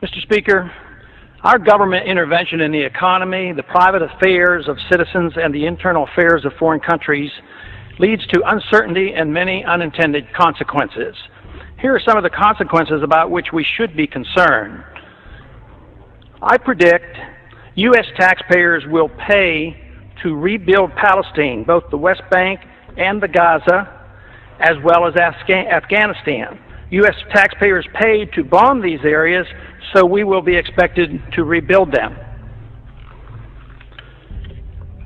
Mr. Speaker, our government intervention in the economy, the private affairs of citizens, and the internal affairs of foreign countries leads to uncertainty and many unintended consequences. Here are some of the consequences about which we should be concerned. I predict U.S. taxpayers will pay to rebuild Palestine, both the West Bank and the Gaza, as well as Afghanistan. U.S. taxpayers paid to bomb these areas, so we will be expected to rebuild them.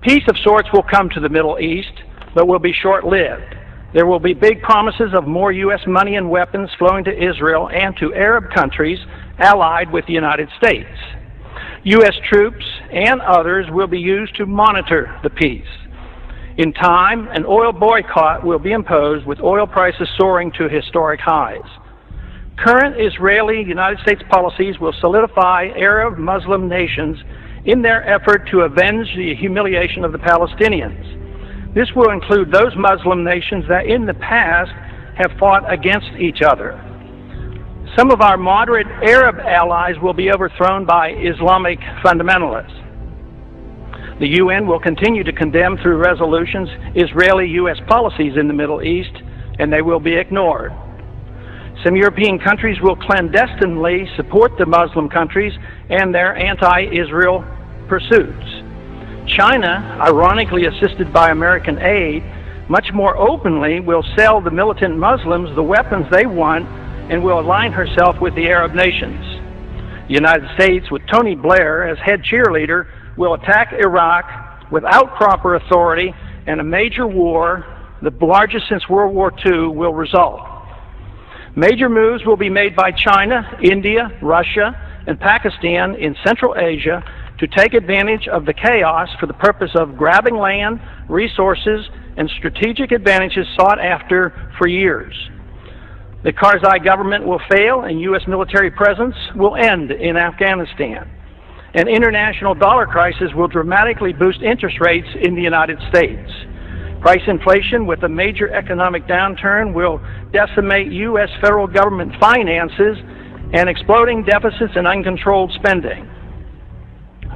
Peace of sorts will come to the Middle East, but will be short-lived. There will be big promises of more U.S. money and weapons flowing to Israel and to Arab countries allied with the United States. U.S. troops and others will be used to monitor the peace. In time, an oil boycott will be imposed, with oil prices soaring to historic highs. Current Israeli-United States policies will solidify Arab Muslim nations in their effort to avenge the humiliation of the Palestinians. This will include those Muslim nations that in the past have fought against each other. Some of our moderate Arab allies will be overthrown by Islamic fundamentalists. The UN will continue to condemn through resolutions Israeli-U.S. policies in the Middle East, and they will be ignored. Some European countries will clandestinely support the Muslim countries and their anti-Israel pursuits. China, ironically assisted by American aid, much more openly will sell the militant Muslims the weapons they want and will align herself with the Arab nations. The United States, with Tony Blair as head cheerleader, will attack Iraq without proper authority, and a major war, the largest since World War II, will result. Major moves will be made by China, India, Russia, and Pakistan in Central Asia to take advantage of the chaos for the purpose of grabbing land, resources, and strategic advantages sought after for years. The Karzai government will fail, and U.S. military presence will end in Afghanistan. An international dollar crisis will dramatically boost interest rates in the United States. Price inflation with a major economic downturn will decimate U.S. federal government finances and exploding deficits and uncontrolled spending.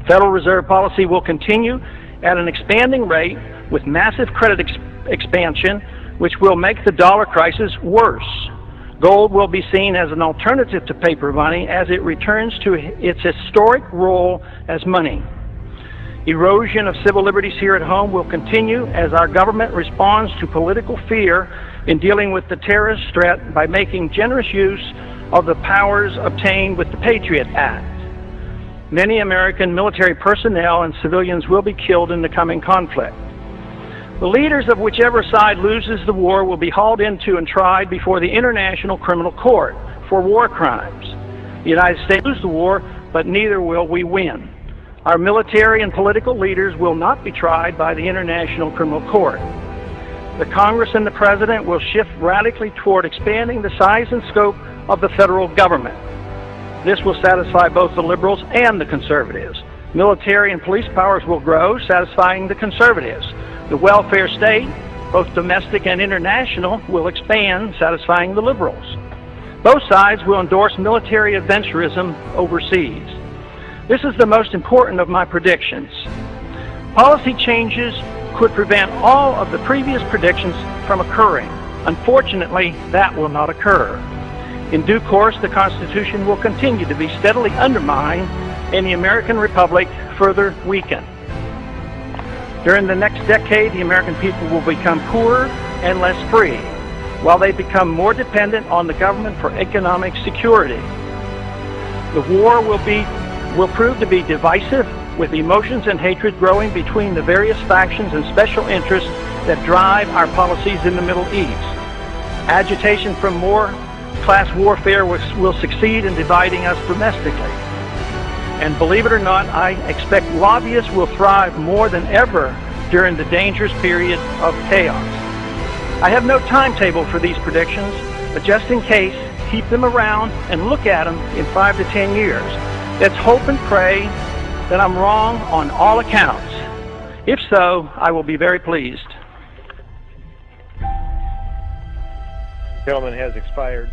Federal Reserve policy will continue at an expanding rate with massive credit expansion, which will make the dollar crisis worse. Gold will be seen as an alternative to paper money as it returns to its historic role as money. Erosion of civil liberties here at home will continue as our government responds to political fear in dealing with the terrorist threat by making generous use of the powers obtained with the Patriot Act. Many American military personnel and civilians will be killed in the coming conflict. The leaders of whichever side loses the war will be hauled into and tried before the International Criminal Court for war crimes. The United States will lose the war, but neither will we win. Our military and political leaders will not be tried by the International Criminal Court. The Congress and the President will shift radically toward expanding the size and scope of the federal government. This will satisfy both the liberals and the conservatives. Military and police powers will grow, satisfying the conservatives. The welfare state, both domestic and international, will expand, satisfying the liberals. Both sides will endorse military adventurism overseas. This is the most important of my predictions. Policy changes could prevent all of the previous predictions from occurring. Unfortunately, that will not occur. In due course, the Constitution will continue to be steadily undermined and the American Republic further weakened. During the next decade, the American people will become poorer and less free, while they become more dependent on the government for economic security. The war will prove to be divisive, with emotions and hatred growing between the various factions and special interests that drive our policies in the Middle East. Agitation from more class warfare will succeed in dividing us domestically. And believe it or not, I expect lobbyists will thrive more than ever during the dangerous period of chaos. I have no timetable for these predictions, but just in case, keep them around and look at them in 5 to 10 years. Let's hope and pray that I'm wrong on all accounts. If so, I will be very pleased. The gentleman has expired.